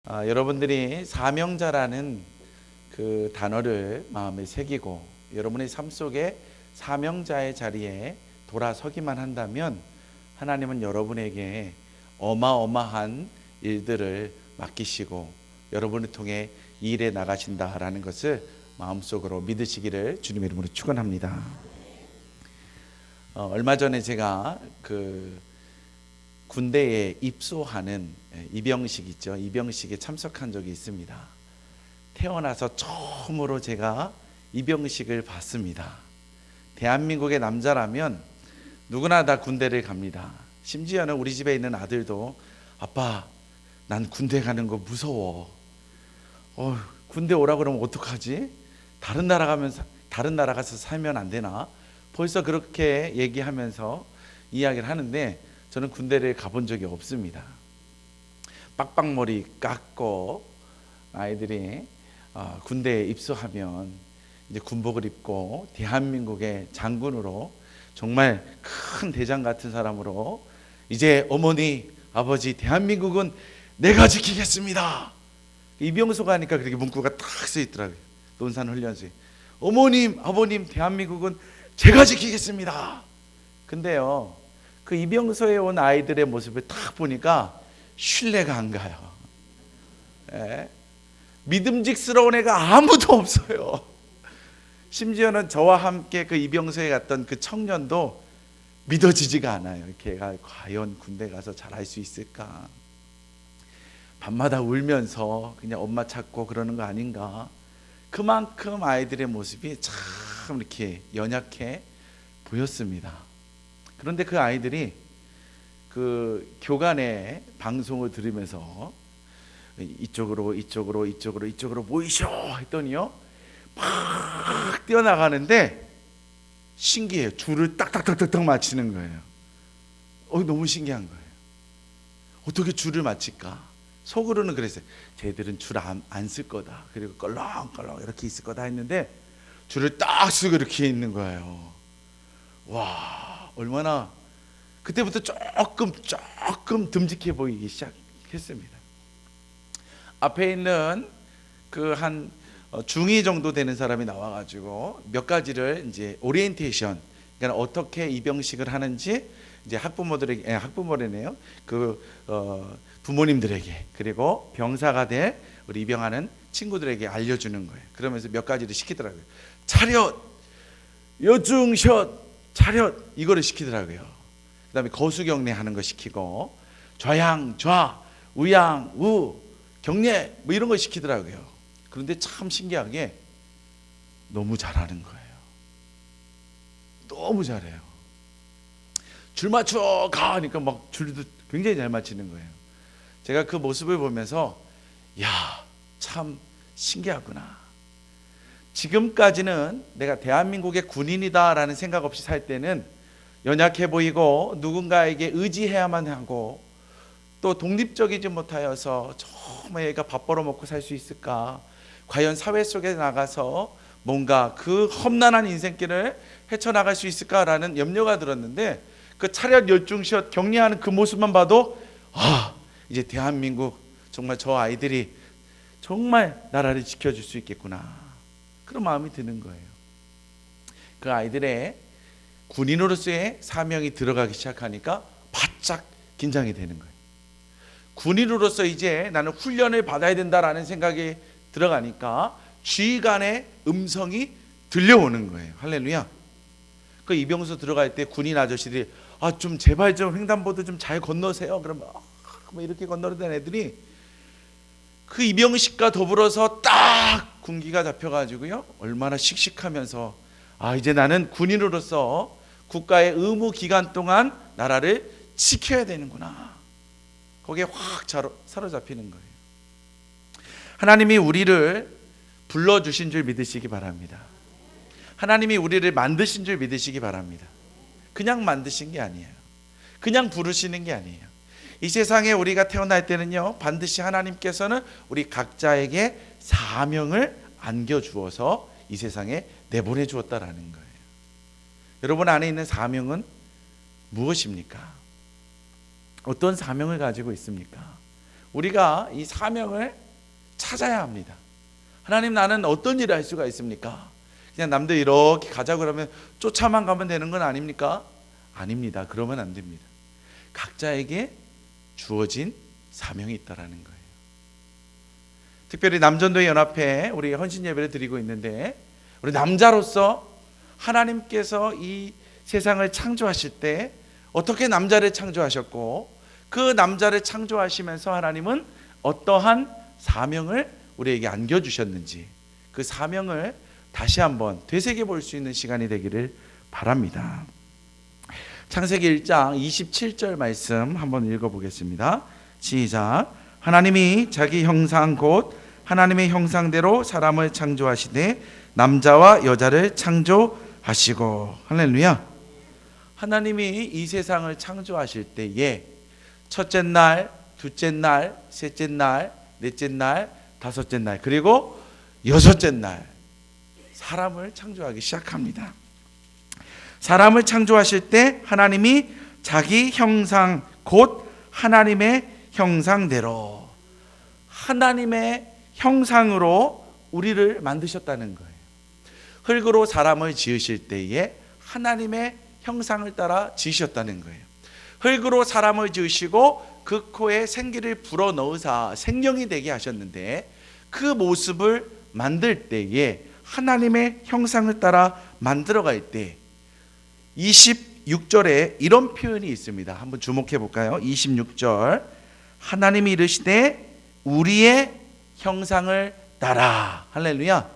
여러분들이 사명자라는 그 단어를 마음에 새기고 여러분의 삶 속에 사명자의 자리에 돌아서기만 한다면 하나님은 여러분에게 어마어마한 일들을 맡기시고 여러분을 통해 일해 나가신다라는 것을 마음속으로 믿으시기를 주님의 이름으로 축원합니다. 얼마 전에 제가 그 군대에 입소하는 입영식 있죠. 입영식에 참석한 적이 있습니다. 태어나서 처음으로 제가 입영식을 봤습니다. 대한민국의 남자라면 누구나 다 군대를 갑니다. 심지어는 우리 집에 있는 아들도 아빠, 난 군대 가는 거 무서워. 군대 오라 그러면 어떡하지? 다른 나라 가서 살면 안 되나? 벌써 그렇게 얘기하면서 이야기를 하는데 저는 군대를 가본 적이 없습니다. 빡빡머리 깎고 아이들이 군대에 입소하면 이제 군복을 입고 대한민국의 장군으로 정말 큰 대장 같은 사람으로 이제 어머니, 아버지, 대한민국은 내가 지키겠습니다. 이병소가 하니까 그렇게 문구가 딱 써 있더라고요. 논산훈련소에 어머님, 아버님, 대한민국은 제가 지키겠습니다. 근데요, 그 입영소에 온 아이들의 모습을 딱 보니까 신뢰가 안 가요. 믿음직스러운 애가 아무도 없어요. 심지어는 저와 함께 그 입영소에 갔던 그 청년도 믿어지지가 않아요. 걔가 과연 군대 가서 잘할 수 있을까? 밤마다 울면서 그냥 엄마 찾고 그러는 거 아닌가? 그만큼 아이들의 모습이 참 이렇게 연약해 보였습니다. 그런데 그 아이들이 그 교관의 방송을 들으면서 이쪽으로 모이셔 했더니요, 막 뛰어나가는데 신기해요. 줄을 딱딱딱딱 맞추는 거예요. 너무 신기한 거예요. 어떻게 줄을 맞힐까? 속으로는 그랬어요. 쟤들은 줄 안 쓸 거다. 그리고 껄렁껄렁 이렇게 있을 거다 했는데 줄을 딱 쓰고 이렇게 있는 거예요. 와, 얼마나 그때부터 조금 듬직해 보이기 시작했습니다. 앞에 있는 그 한 중2 정도 되는 사람이 나와가지고 몇 가지를 이제 오리엔테이션, 그러니까 어떻게 입영식을 하는지 이제 학부모래네요. 그 부모님들에게 그리고 병사가 될 우리 입영하는 친구들에게 알려주는 거예요. 그러면서 몇 가지를 시키더라고요. 차렷, 여중샷, 차렷 이거를 시키더라고요. 그다음에 거수경례 하는 거 시키고 좌양, 좌, 우양, 우, 경례 뭐 이런 거 시키더라고요. 그런데 참 신기하게 너무 잘하는 거예요. 너무 잘해요. 줄 맞춰 가 하니까 막 줄도 굉장히 잘 맞히는 거예요. 제가 그 모습을 보면서 참 신기하구나. 지금까지는 내가 대한민국의 군인이다라는 생각 없이 살 때는 연약해 보이고 누군가에게 의지해야만 하고 또 독립적이지 못하여서 정말 얘가 밥 벌어먹고 살 수 있을까? 과연 사회 속에 나가서 뭔가 그 험난한 인생길을 헤쳐나갈 수 있을까라는 염려가 들었는데 그 차렷 열중시ot 격리하는 그 모습만 봐도 이제 대한민국 정말 저 아이들이 정말 나라를 지켜줄 수 있겠구나, 그런 마음이 드는 거예요. 그 아이들의 군인으로서의 사명이 들어가기 시작하니까 바짝 긴장이 되는 거예요. 군인으로서 이제 나는 훈련을 받아야 된다라는 생각이 들어가니까 지휘관의 음성이 들려오는 거예요. 할렐루야. 그 입영소 들어갈 때 군인 아저씨들이 좀 제발 좀 횡단보도 좀 잘 건너세요. 그러면 뭐 이렇게 건너던 애들이 그 입영식과 더불어서 딱 군기가 잡혀가지고요, 얼마나 씩씩하면서 이제 나는 군인으로서 국가의 의무 기간 동안 나라를 지켜야 되는구나, 거기에 확 사로잡히는 거예요. 하나님이 우리를 불러주신 줄 믿으시기 바랍니다. 하나님이 우리를 만드신 줄 믿으시기 바랍니다. 그냥 만드신 게 아니에요. 그냥 부르시는 게 아니에요. 이 세상에 우리가 태어날 때는요, 반드시 하나님께서는 우리 각자에게 사명을 안겨주어서 이 세상에 내보내 주었다라는 거예요. 여러분 안에 있는 사명은 무엇입니까? 어떤 사명을 가지고 있습니까? 우리가 이 사명을 찾아야 합니다. 하나님, 나는 어떤 일을 할 수가 있습니까? 그냥 남들 이렇게 가자고 그러면 쫓아만 가면 되는 건 아닙니까? 아닙니다. 그러면 안 됩니다. 각자에게 주어진 사명이 있다라는 거예요. 특별히 남전도의 연합회 우리 헌신 예배를 드리고 있는데, 우리 남자로서 하나님께서 이 세상을 창조하실 때 어떻게 남자를 창조하셨고, 그 남자를 창조하시면서 하나님은 어떠한 사명을 우리에게 안겨주셨는지, 그 사명을 다시 한번 되새겨 볼 수 있는 시간이 되기를 바랍니다. 창세기 1장 27절 말씀 한번 읽어보겠습니다. 시작. 하나님이 자기 형상 곧 하나님의 형상대로 사람을 창조하시되 남자와 여자를 창조하시고. 할렐루야. 하나님이 이 세상을 창조하실 때에 첫째 날, 둘째 날, 셋째 날, 넷째 날, 다섯째 날, 그리고 여섯째 날 사람을 창조하기 시작합니다. 사람을 창조하실 때 하나님이 자기 형상 곧 하나님의 형상대로, 하나님의 형상으로 우리를 만드셨다는 거예요. 흙으로 사람을 지으실 때에 하나님의 형상을 따라 지으셨다는 거예요. 흙으로 사람을 지으시고 그 코에 생기를 불어넣으사 생명이 되게 하셨는데, 그 모습을 만들 때에 하나님의 형상을 따라 만들어갈 때 26절에 이런 표현이 있습니다. 한번 주목해 볼까요? 26절. 하나님이 이르시되 우리의 형상을 따라. 할렐루야.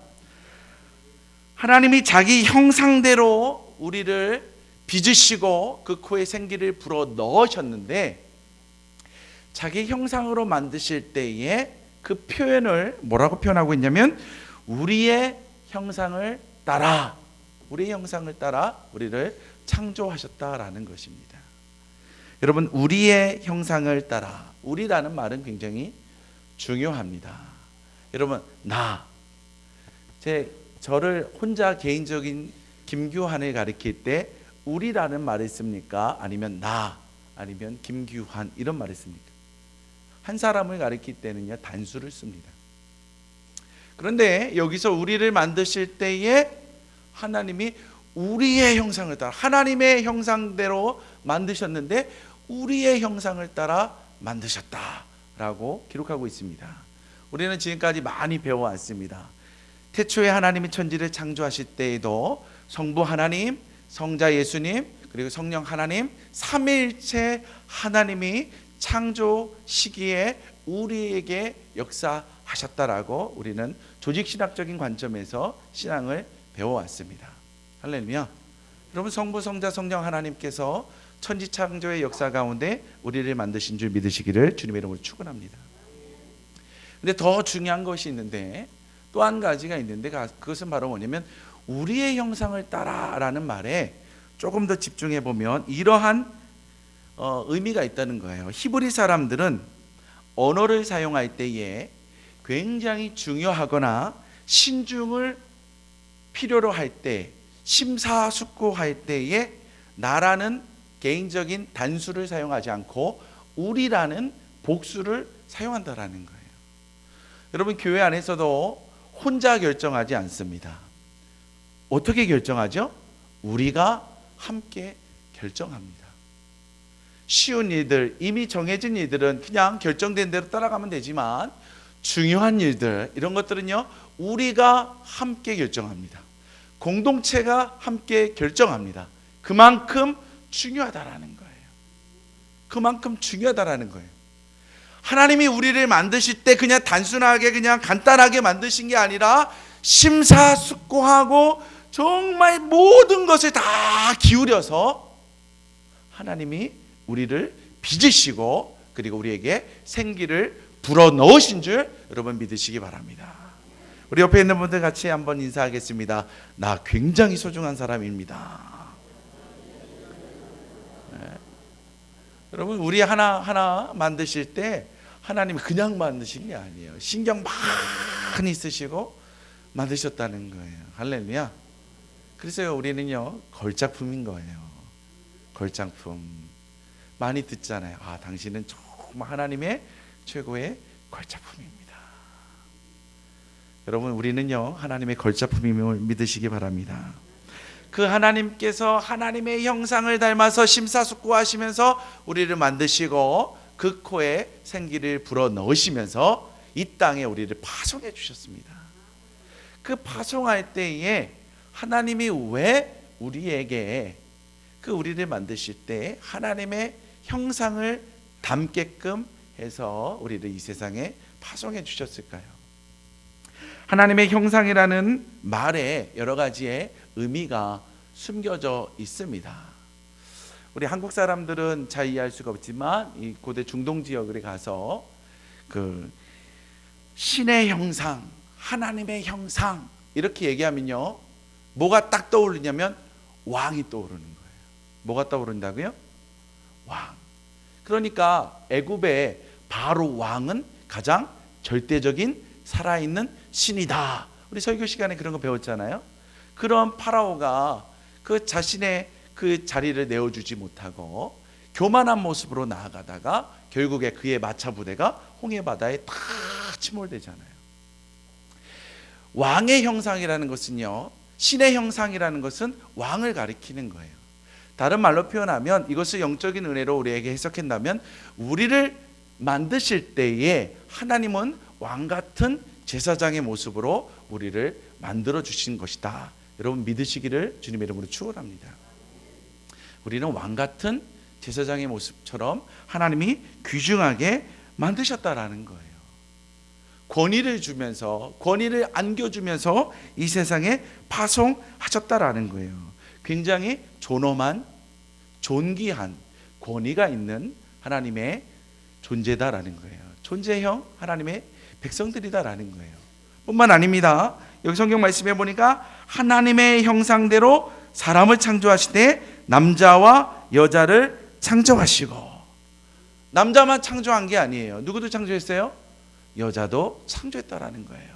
하나님이 자기 형상대로 우리를 빚으시고 그 코에 생기를 불어 넣으셨는데, 자기 형상으로 만드실 때에 그 표현을 뭐라고 표현하고 있냐면 우리의 형상을 따라, 우리의 형상을 따라 우리를 창조하셨다라는 것입니다. 여러분, 우리의 형상을 따라, 우리라는 말은 굉장히 중요합니다. 여러분, 저를 혼자 개인적인 김규환을 가리킬 때 우리라는 말을 씁니까? 아니면 아니면 김규환 이런 말을 씁니까? 한 사람을 가리킬 때는요, 단수를 씁니다. 그런데 여기서 우리를 만드실 때에 하나님이 우리의 형상을 따라, 하나님의 형상대로 만드셨는데 우리의 형상을 따라 만드셨다라고 기록하고 있습니다. 우리는 지금까지 많이 배워왔습니다. 태초에 하나님이 천지를 창조하실 때에도 성부 하나님, 성자 예수님, 그리고 성령 하나님, 삼위일체 하나님이 창조 시기에 우리에게 역사하셨다라고 우리는 조직신학적인 관점에서 신앙을 배워왔습니다. 할렐루야. 여러분, 성부, 성자, 성령 하나님께서 천지 창조의 역사 가운데 우리를 만드신 줄 믿으시기를 주님의 이름으로 축원합니다. 근데 더 중요한 것이 있는데, 또 한 가지가 있는데, 그것은 바로 뭐냐면 우리의 형상을 따라라는 말에 조금 더 집중해 보면 이러한 의미가 있다는 거예요. 히브리 사람들은 언어를 사용할 때에 굉장히 중요하거나 신중을 필요로 할 때, 심사숙고할 때에 나라는 개인적인 단수를 사용하지 않고 우리라는 복수를 사용한다라는 거예요. 여러분, 교회 안에서도 혼자 결정하지 않습니다. 어떻게 결정하죠? 우리가 함께 결정합니다. 쉬운 일들, 이미 정해진 일들은 그냥 결정된 대로 따라가면 되지만, 중요한 일들, 이런 것들은요, 우리가 함께 결정합니다. 공동체가 함께 결정합니다. 그만큼 중요하다라는 거예요. 그만큼 중요하다라는 거예요. 하나님이 우리를 만드실 때 그냥 단순하게 그냥 간단하게 만드신 게 아니라 심사숙고하고 정말 모든 것을 다 기울여서 하나님이 우리를 빚으시고 그리고 우리에게 생기를 불어넣으신 줄 여러분 믿으시기 바랍니다. 우리 옆에 있는 분들 같이 한번 인사하겠습니다. 나 굉장히 소중한 사람입니다. 네. 여러분, 우리 하나하나 만드실 때 하나님이 그냥 만드신 게 아니에요. 신경 많이 쓰시고 만드셨다는 거예요. 할렐루야. 그래서 우리는요, 걸작품인 거예요. 걸작품. 많이 듣잖아요. 당신은 정말 하나님의 최고의 걸작품입니다. 여러분, 우리는요 하나님의 걸작품임을 믿으시기 바랍니다. 그 하나님께서 하나님의 형상을 닮아서 심사숙고하시면서 우리를 만드시고 그 코에 생기를 불어넣으시면서 이 땅에 우리를 파송해 주셨습니다. 그 파송할 때에 하나님이 왜 우리에게 우리를 만드실 때 하나님의 형상을 담게끔 해서 우리를 이 세상에 파송해 주셨을까요? 하나님의 형상이라는 말에 여러 가지의 의미가 숨겨져 있습니다. 우리 한국 사람들은 잘 이해할 수가 없지만 이 고대 중동 지역에 가서 그 신의 형상, 하나님의 형상 이렇게 얘기하면요 뭐가 딱 떠오르냐면 왕이 떠오르는 거예요. 뭐가 떠오른다고요? 왕. 그러니까 애굽의 바로 왕은 가장 절대적인 살아있는 신이다. 우리 설교 시간에 그런 거 배웠잖아요. 그런 파라오가 그 자신의 그 자리를 내어주지 못하고 교만한 모습으로 나아가다가 결국에 그의 마차 부대가 홍해 바다에 다 침몰되잖아요. 왕의 형상이라는 것은요, 신의 형상이라는 것은 왕을 가리키는 거예요. 다른 말로 표현하면 이것을 영적인 은혜로 우리에게 해석한다면 우리를 만드실 때에 하나님은 왕 같은 제사장의 모습으로 우리를 만들어 주신 것이다. 여러분 믿으시기를 주님의 이름으로 축원합니다. 우리는 왕 같은 제사장의 모습처럼 하나님이 귀중하게 만드셨다라는 거예요. 권위를 주면서, 권위를 안겨주면서 이 세상에 파송하셨다라는 거예요. 굉장히 존엄한, 존귀한 권위가 있는 하나님의 존재다라는 거예요. 존재형 하나님의 백성들이다라는 거예요. 뿐만 아닙니다. 여기 성경 말씀에 보니까 하나님의 형상대로 사람을 창조하시되 남자와 여자를 창조하시고, 남자만 창조한 게 아니에요. 누구도 창조했어요? 여자도 창조했다라는 거예요.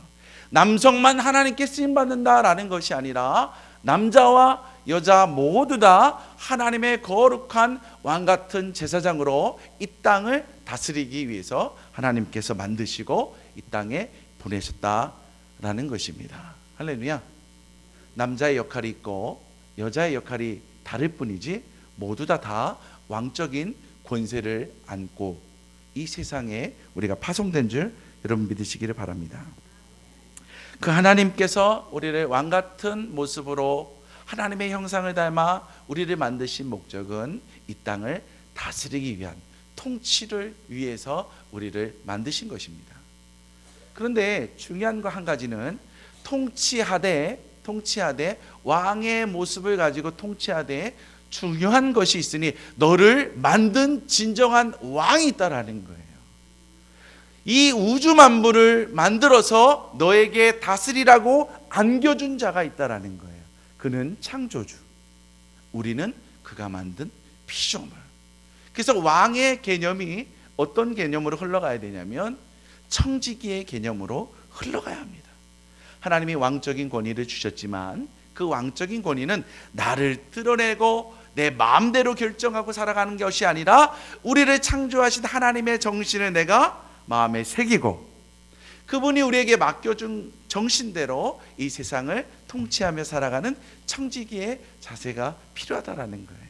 남성만 하나님께 쓰임받는다라는 것이 아니라 남자와 여자 모두 다 하나님의 거룩한 왕 같은 제사장으로 이 땅을 다스리기 위해서 하나님께서 만드시고 이 땅에 보내셨다라는 것입니다. 할렐루야. 남자의 역할이 있고 여자의 역할이 다를 뿐이지 모두 다 왕적인 권세를 안고 이 세상에 우리가 파송된 줄 여러분 믿으시기를 바랍니다. 그 하나님께서 우리를 왕 같은 모습으로 하나님의 형상을 닮아 우리를 만드신 목적은 이 땅을 다스리기 위한, 통치를 위해서 우리를 만드신 것입니다. 그런데 중요한 거 한 가지는 통치하되 왕의 모습을 가지고 통치하되 중요한 것이 있으니 너를 만든 진정한 왕이 있다라는 거예요. 이 우주 만물을 만들어서 너에게 다스리라고 안겨준 자가 있다라는 거예요. 그는 창조주, 우리는 그가 만든 피조물. 그래서 왕의 개념이 어떤 개념으로 흘러가야 되냐면 청지기의 개념으로 흘러가야 합니다. 하나님이 왕적인 권위를 주셨지만 그 왕적인 권위는 나를 드러내고 내 마음대로 결정하고 살아가는 것이 아니라 우리를 창조하신 하나님의 정신을 내가 마음에 새기고 그분이 우리에게 맡겨준 정신대로 이 세상을 통치하며 살아가는 청지기의 자세가 필요하다라는 거예요.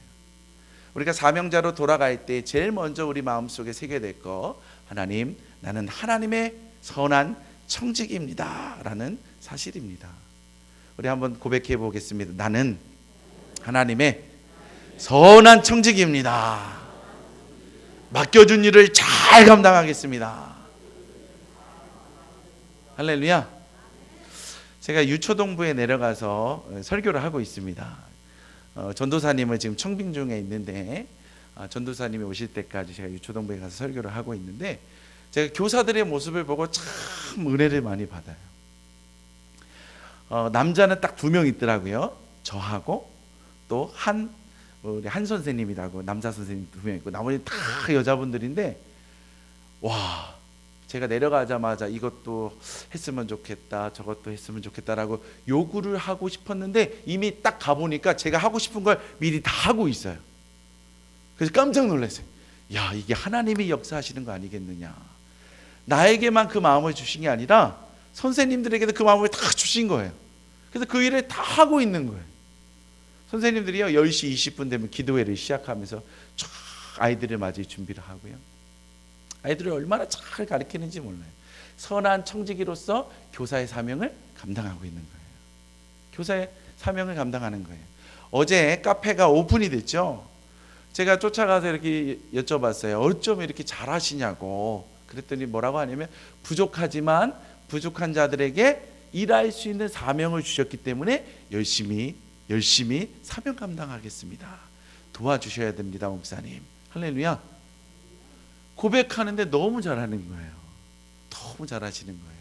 우리가 사명자로 돌아갈 때 제일 먼저 우리 마음속에 새겨야 될 거, 하나님, 나는 하나님의 선한 청지기입니다 라는 사실입니다. 우리 한번 고백해 보겠습니다. 나는 하나님의 선한 청지기입니다. 맡겨준 일을 잘 감당하겠습니다. 할렐루야. 제가 유초동부에 내려가서 설교를 하고 있습니다. 전도사님은 지금 청빙 중에 있는데 전도사님이 오실 때까지 제가 유초동부에 가서 설교를 하고 있는데 제가 교사들의 모습을 보고 참 은혜를 많이 받아요. 남자는 딱 2명 있더라고요. 저하고 또 우리 한 선생님이라고 남자 선생님 2명 있고 나머지 다 여자분들인데, 와, 제가 내려가자마자 이것도 했으면 좋겠다 저것도 했으면 좋겠다라고 요구를 하고 싶었는데 이미 딱 가보니까 제가 하고 싶은 걸 미리 다 하고 있어요. 그래서 깜짝 놀랐어요. 야, 이게 하나님이 역사하시는 거 아니겠느냐. 나에게만 그 마음을 주신 게 아니라 선생님들에게도 그 마음을 다 주신 거예요. 그래서 그 일을 다 하고 있는 거예요. 선생님들이요 10시 20분 되면 기도회를 시작하면서 쫙 아이들을 맞을 준비를 하고요. 아이들을 얼마나 잘 가르치는지 몰라요. 선한 청지기로서 교사의 사명을 감당하고 있는 거예요. 교사의 사명을 감당하는 거예요. 어제 카페가 오픈이 됐죠. 제가 쫓아가서 이렇게 여쭤봤어요. 어쩜 이렇게 잘하시냐고. 그랬더니 뭐라고 하냐면 부족하지만 부족한 자들에게 일할 수 있는 사명을 주셨기 때문에 열심히 사명 감당하겠습니다. 도와주셔야 됩니다, 목사님. 할렐루야. 고백하는데 너무 잘하는 거예요. 너무 잘하시는 거예요.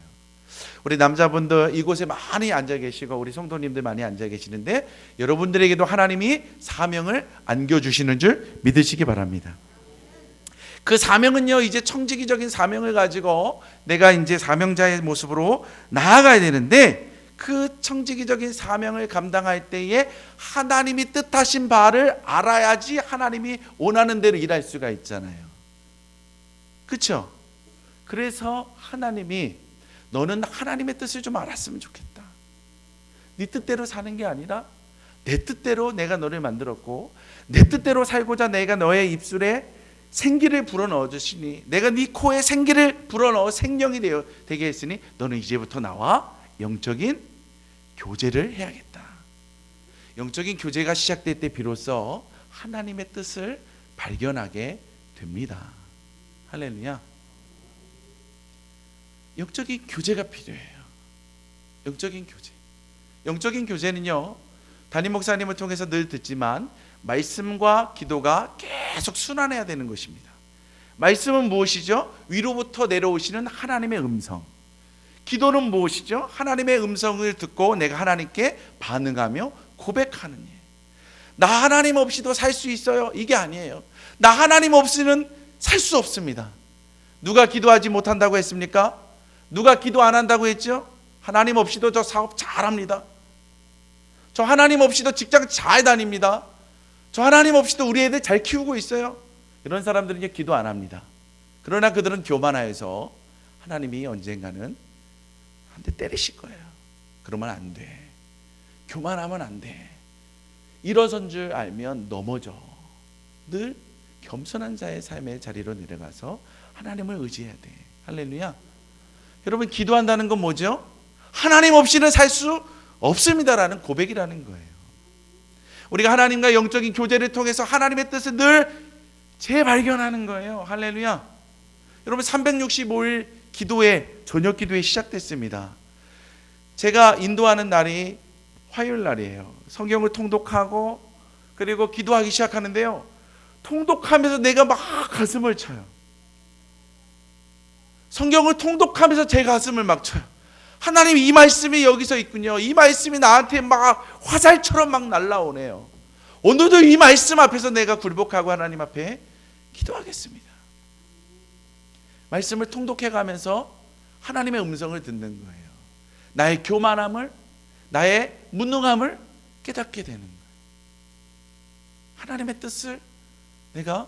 우리 남자분들 이곳에 많이 앉아 계시고 우리 성도님들 많이 앉아 계시는데 여러분들에게도 하나님이 사명을 안겨주시는 줄 믿으시기 바랍니다. 그 사명은요 이제 청지기적인 사명을 가지고 내가 이제 사명자의 모습으로 나아가야 되는데 그 청지기적인 사명을 감당할 때에 하나님이 뜻하신 바를 알아야지 하나님이 원하는 대로 일할 수가 있잖아요. 그렇죠? 그래서 하나님이 너는 하나님의 뜻을 좀 알았으면 좋겠다. 네 뜻대로 사는 게 아니라 내 뜻대로 내가 너를 만들었고 내 뜻대로 살고자 내가 너의 입술에 생기를 불어넣어 주시니 내가 네 코에 생기를 불어넣어 생명이 되게 했으니 너는 이제부터 나와 영적인 교제를 해야겠다. 영적인 교제가 시작될 때 비로소 하나님의 뜻을 발견하게 됩니다. 할렐루야. 영적인 교제가 필요해요. 영적인 교제. 영적인 교제는요 담임 목사님을 통해서 늘 듣지만 말씀과 기도가 계속 순환해야 되는 것입니다. 말씀은 무엇이죠? 위로부터 내려오시는 하나님의 음성. 기도는 무엇이죠? 하나님의 음성을 듣고 내가 하나님께 반응하며 고백하는 일. 나 하나님 없이도 살 수 있어요? 이게 아니에요. 나 하나님 없이는 살 수 없습니다. 누가 기도하지 못한다고 했습니까? 누가 기도 안 한다고 했죠? 하나님 없이도 저 사업 잘합니다. 저 하나님 없이도 직장 잘 다닙니다. 저 하나님 없이도 우리 애들 잘 키우고 있어요. 이런 사람들은 이제 기도 안 합니다. 그러나 그들은 교만하여서 하나님이 언젠가는 한 대 때리실 거예요. 그러면 안 돼. 교만하면 안 돼. 일어선 줄 알면 넘어져. 늘 겸손한 자의 삶의 자리로 내려가서 하나님을 의지해야 돼. 할렐루야. 여러분 기도한다는 건 뭐죠? 하나님 없이는 살 수 없습니다라는 고백이라는 거예요. 우리가 하나님과 영적인 교제를 통해서 하나님의 뜻을 늘 재발견하는 거예요. 할렐루야. 여러분 365일 기도회 저녁 기도회 시작됐습니다. 제가 인도하는 날이 화요일 날이에요. 성경을 통독하고 그리고 기도하기 시작하는데요. 통독하면서 내가 막 가슴을 쳐요. 성경을 통독하면서 제 가슴을 막 쳐요. 하나님 이 말씀이 여기서 있군요. 이 말씀이 나한테 막 화살처럼 막 날라오네요. 오늘도 이 말씀 앞에서 내가 굴복하고 하나님 앞에 기도하겠습니다. 말씀을 통독해가면서 하나님의 음성을 듣는 거예요. 나의 교만함을, 나의 무능함을 깨닫게 되는 거예요. 하나님의 뜻을 내가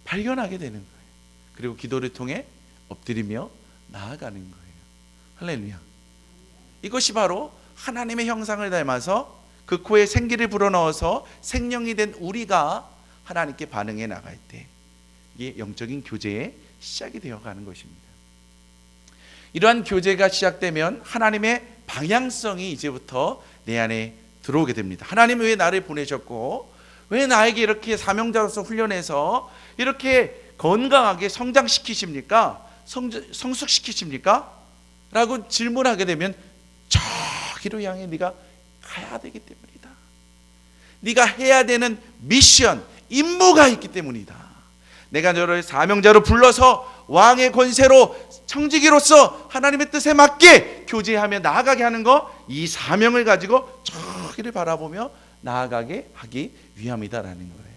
발견하게 되는 거예요. 그리고 기도를 통해 엎드리며 나아가는 거예요. 할렐루야. 이것이 바로 하나님의 형상을 닮아서 그 코에 생기를 불어넣어서 생명이 된 우리가 하나님께 반응해 나갈 때 이게 영적인 교제의 시작이 되어가는 것입니다. 이러한 교제가 시작되면 하나님의 방향성이 이제부터 내 안에 들어오게 됩니다. 하나님은 왜 나를 보내셨고 왜 나에게 이렇게 사명자로서 훈련해서 이렇게 건강하게 성장시키십니까? 성숙시키십니까? 라고 질문하게 되면 저기로 향해 네가 가야 되기 때문이다. 네가 해야 되는 미션, 임무가 있기 때문이다. 내가 너를 사명자로 불러서 왕의 권세로 청지기로서 하나님의 뜻에 맞게 교제하며 나아가게 하는 거, 이 사명을 가지고 저기를 바라보며 나아가게 하기 위함이다라는 거예요.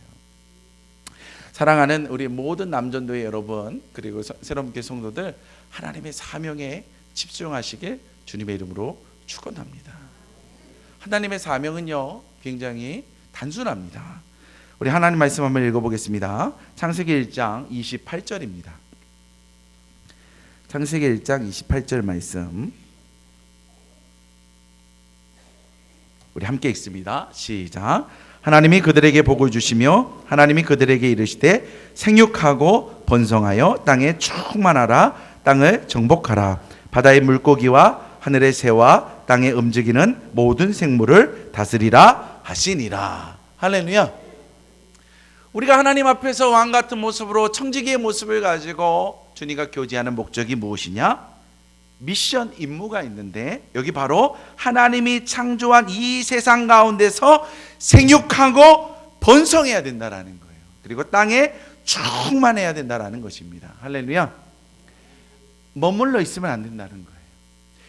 사랑하는 우리 모든 남전도의 여러분 그리고 새로운 교회 성도들, 하나님의 사명에 집중하시길 주님의 이름으로 축원합니다. 하나님의 사명은요 굉장히 단순합니다. 우리 하나님 말씀 한번 읽어보겠습니다. 창세기 1장 28절입니다. 창세기 1장 28절 말씀 우리 함께 읽습니다. 시작. 하나님이 그들에게 복을 주시며 하나님이 그들에게 이르시되 생육하고 번성하여 땅에 충만하라. 땅을 정복하라. 바다의 물고기와 하늘의 새와 땅에 움직이는 모든 생물을 다스리라 하시니라. 할렐루야. 우리가 하나님 앞에서 왕 같은 모습으로 청지기의 모습을 가지고 주님과 교제하는 목적이 무엇이냐? 미션, 임무가 있는데 여기 바로 하나님이 창조한 이 세상 가운데서 생육하고 번성해야 된다라는 거예요. 그리고 땅에 충만해야 된다라는 것입니다. 할렐루야. 머물러 있으면 안 된다는 거예요.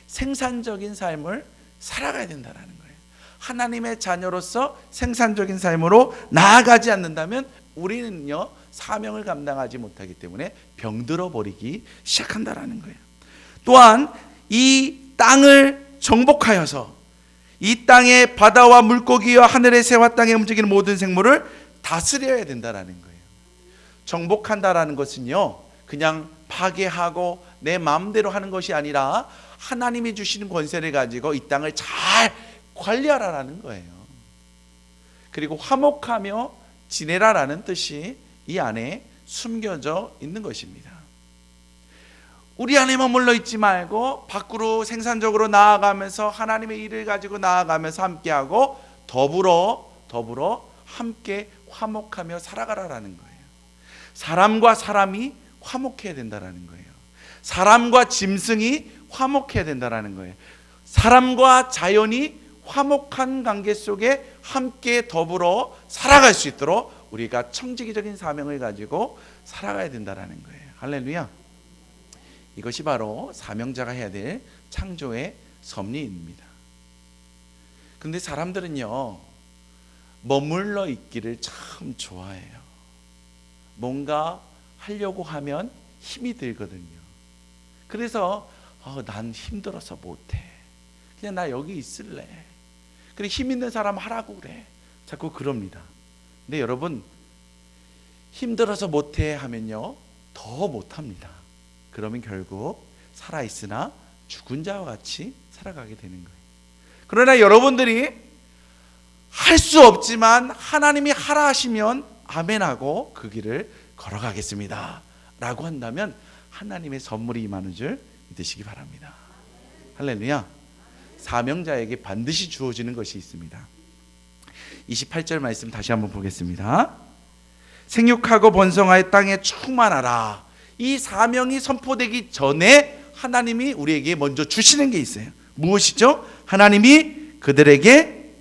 생산적인 삶을 살아가야 된다라는 거예요. 하나님의 자녀로서 생산적인 삶으로 나아가지 않는다면 우리는요 사명을 감당하지 못하기 때문에 병들어 버리기 시작한다라는 거예요. 또한 이 땅을 정복하여서 이 땅의 바다와 물고기와 하늘의 새와 땅에 움직이는 모든 생물을 다스려야 된다라는 거예요. 정복한다라는 것은요 그냥 파괴하고 내 마음대로 하는 것이 아니라 하나님이 주시는 권세를 가지고 이 땅을 잘 관리하라라는 거예요. 그리고 화목하며 지내라라는 뜻이 이 안에 숨겨져 있는 것입니다. 우리 안에 머물러 있지 말고 밖으로 생산적으로 나아가면서 하나님의 일을 가지고 나아가면서 함께하고 더불어 함께 화목하며 살아가라라는 거예요. 사람과 사람이 화목해야 된다라는 거예요. 사람과 짐승이 화목해야 된다라는 거예요. 사람과 자연이 화목한 관계 속에 함께 더불어 살아갈 수 있도록 우리가 청지기적인 사명을 가지고 살아가야 된다라는 거예요. 할렐루야. 이것이 바로 사명자가 해야 될 창조의 섭리입니다. 그런데 사람들은요 머물러 있기를 참 좋아해요. 뭔가 하려고 하면 힘이 들거든요. 그래서 난 힘들어서 못해. 그냥 나 여기 있을래. 그래 힘 있는 사람 하라고 그래. 자꾸 그럽니다. 근데 여러분 힘들어서 못해 하면요 더 못합니다. 그러면 결국 살아있으나 죽은 자와 같이 살아가게 되는 거예요. 그러나 여러분들이 할 수 없지만 하나님이 하라 하시면 아멘하고 그 길을 걸어가겠습니다 라고 한다면 하나님의 선물이 임하는 줄 믿으시기 바랍니다. 할렐루야. 사명자에게 반드시 주어지는 것이 있습니다. 28절 말씀 다시 한번 보겠습니다. 생육하고 번성하여 땅에 충만하라. 이 사명이 선포되기 전에 하나님이 우리에게 먼저 주시는 게 있어요. 무엇이죠? 하나님이 그들에게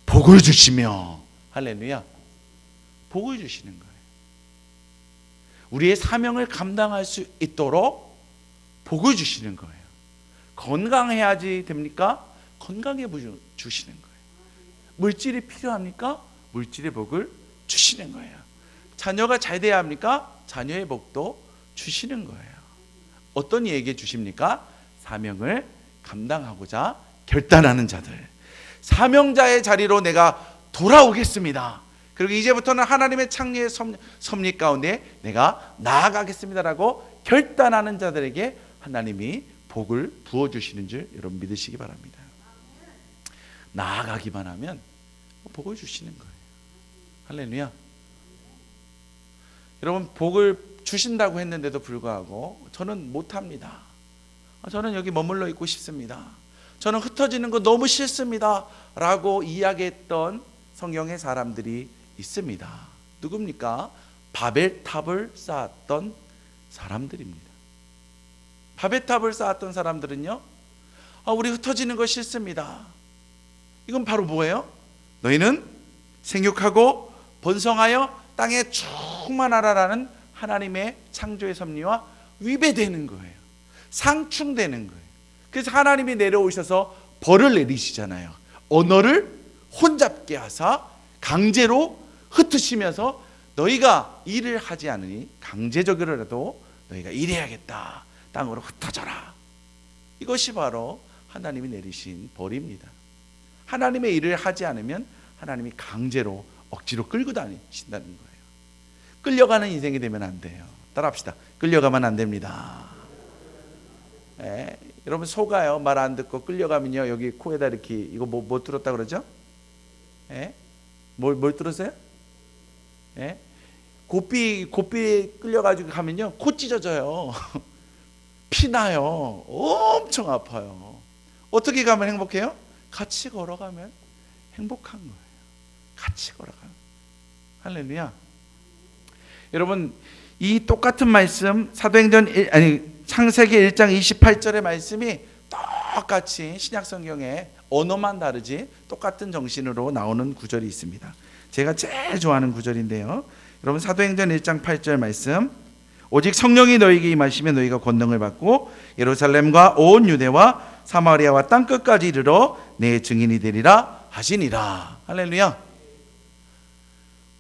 복을 주시며, 할렐루야, 복을 주시는 거예요. 우리의 사명을 감당할 수 있도록 복을 주시는 거예요. 건강해야지 됩니까? 건강해 주시는 거예요. 물질이 필요합니까? 물질의 복을 주시는 거예요. 자녀가 잘 돼야 합니까? 자녀의 복도 주시는 거예요. 어떤 이에게 주십니까? 사명을 감당하고자 결단하는 자들, 사명자의 자리로 내가 돌아오겠습니다. 그리고 이제부터는 하나님의 창조의 섭리 가운데 내가 나아가겠습니다라고 결단하는 자들에게 하나님이 복을 부어주시는 줄 여러분 믿으시기 바랍니다. 나아가기만 하면 복을 주시는 거예요. 할렐루야. 여러분 복을 주신다고 했는데도 불구하고 저는 못합니다. 저는 여기 머물러 있고 싶습니다. 저는 흩어지는 거 너무 싫습니다 라고 이야기했던 성경의 사람들이 있습니다. 누굽니까? 바벨탑을 쌓았던 사람들입니다. 바벨탑을 쌓았던 사람들은요, 우리 흩어지는 거 싫습니다. 이건 바로 뭐예요? 너희는 생육하고 번성하여 땅에 충만하라라는 하나님의 창조의 섭리와 위배되는 거예요. 상충되는 거예요. 그래서 하나님이 내려오셔서 벌을 내리시잖아요. 언어를 혼잡게 하사 강제로 흩으시면서 너희가 일을 하지 않으니 강제적으로라도 너희가 일해야겠다. 땅으로 흩어져라. 이것이 바로 하나님이 내리신 벌입니다. 하나님의 일을 하지 않으면 하나님이 강제로 억지로 끌고 다니신다는 거예요. 끌려가는 인생이 되면 안 돼요. 따라합시다. 끌려가면 안 됩니다. 여러분 소가요 말 안 듣고 끌려가면요 여기 코에다 이렇게 이거 뭐 뚫었다 그러죠? 뭘 뚫었어요? 고삐 끌려가지고 가면요 코 찢어져요. 피나요. 엄청 아파요. 어떻게 가면 행복해요? 같이 걸어가면 행복한 거예요. 같이 걸어가면. 할렐루야. 여러분 이 똑같은 말씀 창세기 1장 28절의 말씀이 똑같이 신약성경에 언어만 다르지 똑같은 정신으로 나오는 구절이 있습니다. 제가 제일 좋아하는 구절인데요. 여러분 사도행전 1장 8절 말씀, 오직 성령이 너희에게 임하시면 너희가 권능을 받고 예루살렘과 온 유대와 사마리아와 땅끝까지 이르러 내 증인이 되리라 하시니라. 할렐루야.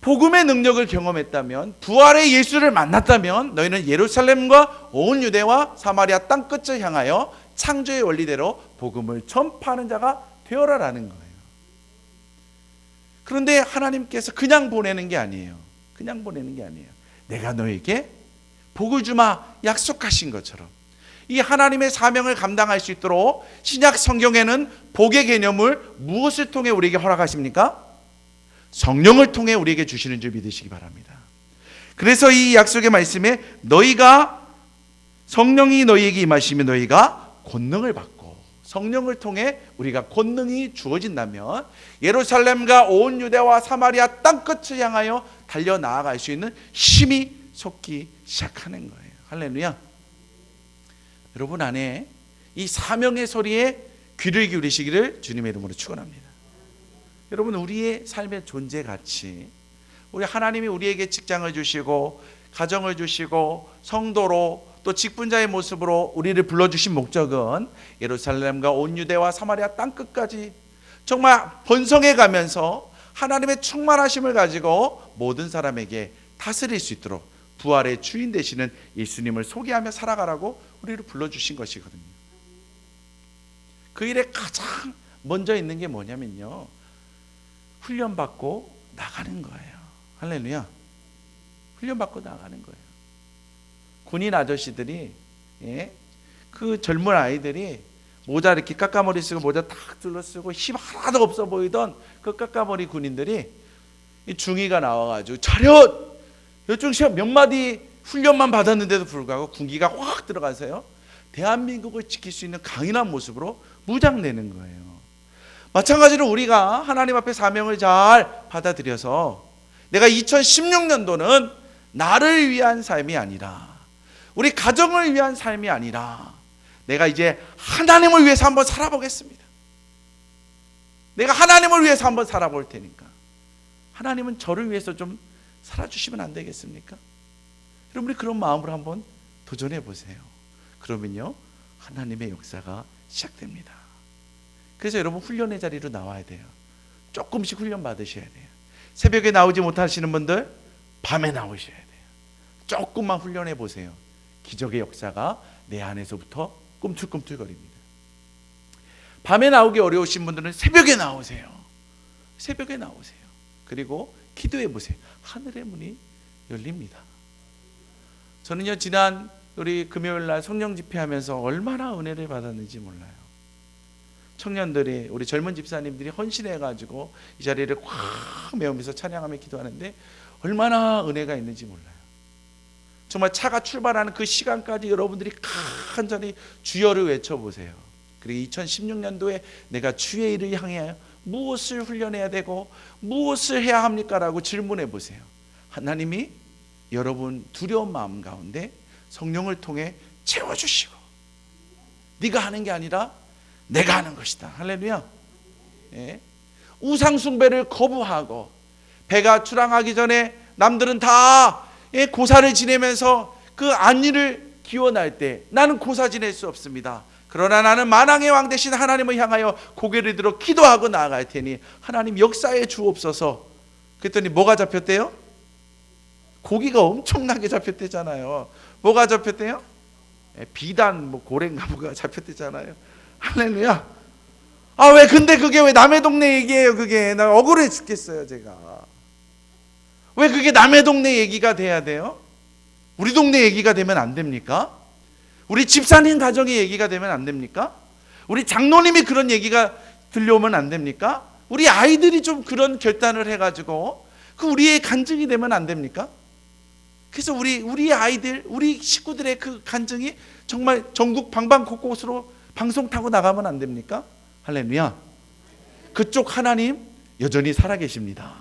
복음의 능력을 경험했다면, 부활의 예수를 만났다면 너희는 예루살렘과 온 유대와 사마리아 땅끝을 향하여 창조의 원리대로 복음을 전파하는 자가 되어라라는 거예요. 그런데 하나님께서 그냥 보내는 게 아니에요. 그냥 보내는 게 아니에요. 내가 너에게 복을 주마 약속하신 것처럼 이 하나님의 사명을 감당할 수 있도록 신약 성경에는 복의 개념을 무엇을 통해 우리에게 허락하십니까? 성령을 통해 우리에게 주시는 줄 믿으시기 바랍니다. 그래서 이 약속의 말씀에 너희가 성령이 너희에게 임하시면 너희가 권능을 받고, 성령을 통해 우리가 권능이 주어진다면 예루살렘과 온 유대와 사마리아 땅끝을 향하여 달려나아갈 수 있는 힘이 솟기 시작하는 거예요. 할렐루야. 여러분 안에 이 사명의 소리에 귀를 기울이시기를 주님의 이름으로 축원합니다. 여러분 우리의 삶의 존재 가치, 우리 하나님이 우리에게 직장을 주시고 가정을 주시고 성도로 또 직분자의 모습으로 우리를 불러주신 목적은 예루살렘과 온 유대와 사마리아 땅끝까지 정말 번성해 가면서 하나님의 충만하심을 가지고 모든 사람에게 다스릴 수 있도록 부활의 주인 되시는 예수님을 소개하며 살아가라고 우리를 불러주신 것이거든요. 그 일에 가장 먼저 있는 게 뭐냐면요, 훈련받고 나가는 거예요. 할렐루야. 훈련받고 나가는 거예요. 군인 아저씨들이, 그 젊은 아이들이 모자 이렇게 깎아머리 쓰고 모자 탁 둘러쓰고 힘 하나도 없어 보이던 그 깎아머리 군인들이 이 중위가 나와가지고 차렷! 요즘 시험 몇 마디 훈련만 받았는데도 불구하고 군기가 확 들어가서요 대한민국을 지킬 수 있는 강인한 모습으로 무장되는 거예요. 마찬가지로 우리가 하나님 앞에 사명을 잘 받아들여서 내가 2016년도는 나를 위한 삶이 아니라, 우리 가정을 위한 삶이 아니라 내가 이제 하나님을 위해서 한번 살아보겠습니다. 내가 하나님을 위해서 한번 살아볼 테니까 하나님은 저를 위해서 좀 살아주시면 안 되겠습니까? 여러분이 그런 마음으로 한번 도전해 보세요. 그러면요 하나님의 역사가 시작됩니다. 그래서 여러분 훈련의 자리로 나와야 돼요. 조금씩 훈련 받으셔야 돼요. 새벽에 나오지 못하시는 분들 밤에 나오셔야 돼요. 조금만 훈련해 보세요. 기적의 역사가 내 안에서부터 꿈틀꿈틀거립니다. 밤에 나오기 어려우신 분들은 새벽에 나오세요. 새벽에 나오세요. 그리고 기도해 보세요. 하늘의 문이 열립니다. 저는요 지난 우리 금요일날 성령 집회하면서 얼마나 은혜를 받았는지 몰라요. 청년들이, 우리 젊은 집사님들이 헌신해가지고 이 자리를 꽉 메우면서 찬양하며 기도하는데 얼마나 은혜가 있는지 몰라요. 정말 차가 출발하는 그 시간까지 여러분들이 간절히 주여를 외쳐보세요. 그리고 2016년도에 내가 주의 일을 향해 무엇을 훈련해야 되고 무엇을 해야 합니까? 라고 질문해 보세요. 하나님이 여러분 두려운 마음 가운데 성령을 통해 채워주시고, 네가 하는 게 아니라 내가 하는 것이다. 할렐루야. 우상 숭배를 거부하고, 배가 출항하기 전에 남들은 다 고사를 지내면서 그 안위를 기원할 때 나는 고사 지낼 수 없습니다. 그러나 나는 만왕의 왕 되신 하나님을 향하여 고개를 들어 기도하고 나아갈 테니 하나님 역사에 주옵소서. 그랬더니 뭐가 잡혔대요? 고기가 엄청나게 잡혔대잖아요. 뭐가 잡혔대요? 비단 고래인가 뭐가 잡혔대잖아요. 할렐루야. 아, 왜 근데 그게 왜 남의 동네 얘기예요? 그게 나 억울해 죽겠어요. 제가 왜 그게 남의 동네 얘기가 돼야 돼요? 우리 동네 얘기가 되면 안 됩니까? 우리 집사님 가정의 얘기가 되면 안 됩니까? 우리 장로님이 그런 얘기가 들려오면 안 됩니까? 우리 아이들이 좀 그런 결단을 해가지고 그 우리의 간증이 되면 안 됩니까? 그래서 우리 아이들, 우리 식구들의 그 간증이 정말 전국 방방곳곳으로 방송 타고 나가면 안 됩니까? 할렐루야. 그쪽 하나님 여전히 살아계십니다.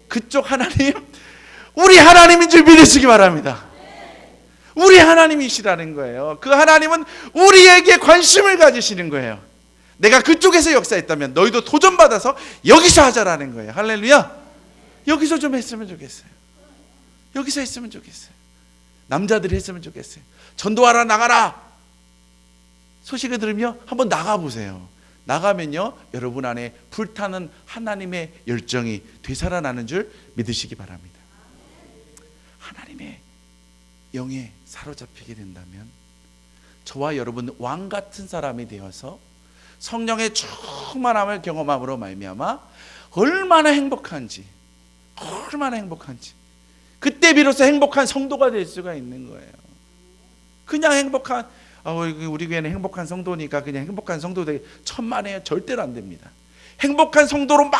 그쪽 하나님, 우리 하나님인 줄 믿으시기 바랍니다. 우리 하나님이시라는 거예요. 그 하나님은 우리에게 관심을 가지시는 거예요. 내가 그쪽에서 역사했다면 너희도 도전받아서 여기서 하자라는 거예요. 할렐루야. 여기서 좀 했으면 좋겠어요. 여기서 했으면 좋겠어요. 남자들이 했으면 좋겠어요. 전도하러 나가라 소식을 들으며 한번 나가보세요. 나가면요 여러분 안에 불타는 하나님의 열정이 되살아나는 줄 믿으시기 바랍니다. 하나님의 영에 사로잡히게 된다면 저와 여러분 왕같은 사람이 되어서 성령의 충만함을 경험함으로 말미암아 얼마나 행복한지 그때 비로소 행복한 성도가 될 수가 있는 거예요. 그냥 행복한 우리 교회는 행복한 성도니까 그냥 행복한 성도 되게 천만에요. 절대로 안 됩니다. 행복한 성도로 막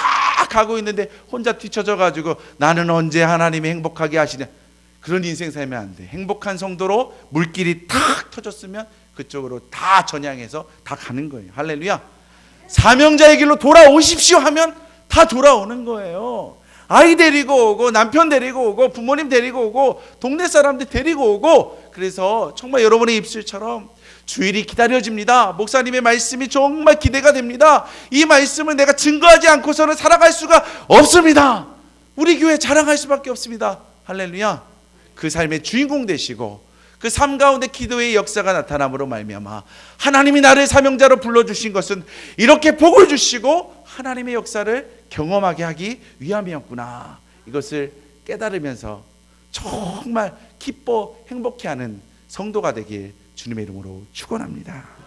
가고 있는데 혼자 뒤쳐져 가지고 나는 언제 하나님이 행복하게 하시냐 그런 인생 살면 안 돼. 행복한 성도로 물길이 탁 터졌으면 그쪽으로 다 전향해서 다 가는 거예요. 할렐루야. 사명자의 길로 돌아오십시오 하면 다 돌아오는 거예요. 아이 데리고 오고 남편 데리고 오고 부모님 데리고 오고 동네 사람들 데리고 오고 그래서 정말 여러분의 입술처럼 주일이 기다려집니다. 목사님의 말씀이 정말 기대가 됩니다. 이 말씀을 내가 증거하지 않고서는 살아갈 수가 없습니다. 우리 교회 자랑할 수밖에 없습니다. 할렐루야. 그 삶의 주인공 되시고 그 삶 가운데 기도의 역사가 나타남으로 말미암아 하나님이 나를 사명자로 불러주신 것은 이렇게 복을 주시고 하나님의 역사를 경험하게 하기 위함이었구나. 이것을 깨달으면서 정말 기뻐 행복해하는 성도가 되길 주님의 이름으로 축원합니다.